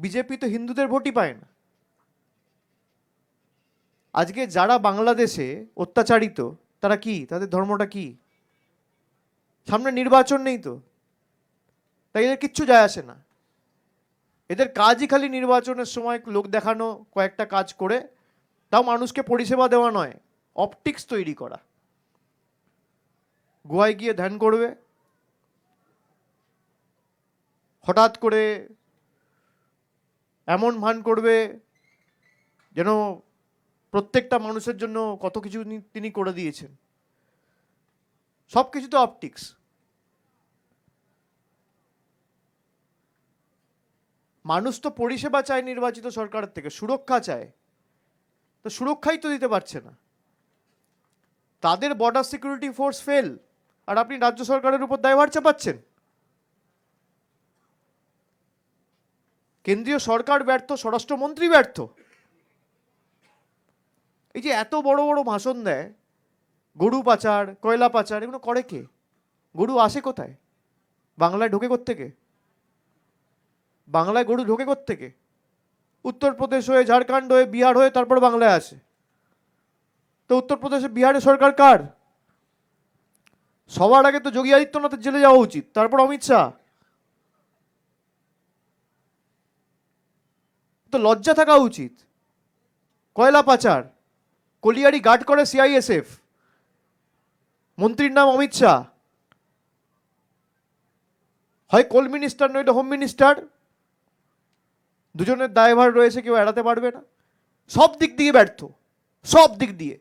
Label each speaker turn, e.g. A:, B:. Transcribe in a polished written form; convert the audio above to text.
A: BJP তো হিন্দুদের ভোটই পায় না। আজকে যারা বাংলাদেশে অত্যাচারিত তারা কি, তাদের ধর্মটা কি? সামনে নির্বাচন নেই তো, তাই এদের কিচ্ছু যায় আসে না। এদের কাজই খালি নির্বাচনের সময় লোক দেখানো, কয়েকটা কাজ করে, তাও মানুষকে পরিষেবা দেওয়া নয়, অপটিক্স তৈরি করা। গোয়ায় গিয়ে ধ্যান করবে, হঠাৎ করে এমন ভান করবে যেন প্রত্যেকটা মানুষের জন্য কত কিছু তিনি করে দিয়েছেন। সব কিছু তো অপটিক্স। মানুষ তো পরিষেবা চায় নির্বাচিত সরকারের থেকে, সুরক্ষা চায়, তো সুরক্ষাই তো দিতে পারছে না। তাদের বর্ডার সিকিউরিটি ফোর্স ফেল, আর আপনি রাজ্য সরকারের উপর দায়ভার চাপাচ্ছেন। কেন্দ্রীয় সরকার ব্যর্থ, স্বরাষ্ট্রমন্ত্রী ব্যর্থ। এই যে এত বড় বড় ভাষণ দেয়, গরু পাচার, কয়লা পাচার, এগুলো করে কে? গরু আসে কোথায়? বাংলায় ঢোকে কোত্থেকে? বাংলায় গরু ঢোকে কোত্থেকে? উত্তরপ্রদেশ হয়ে, ঝাড়খণ্ড হয়ে, বিহার হয়ে তারপর বাংলায় আসে। তো উত্তরপ্রদেশে বিহারের সরকার কার? সবার আগে তো যোগী আদিত্যনাথের জেলে যাওয়া উচিত, তারপর অমিত শাহ। তো লজ্জা থাকা উচিত। কয়লা পাচার, কলিয়ারি গার্ড করে সিআইএসএফ, মন্ত্রীর নাম অমিত শাহ, হয় কোল মিনিস্টার নইলে হোম মিনিস্টার, দুজনের দায়ভার রয়েছে, কেউ এড়াতে পারবে না। সব দিক দিয়ে ব্যর্থ, সব দিক দিয়ে।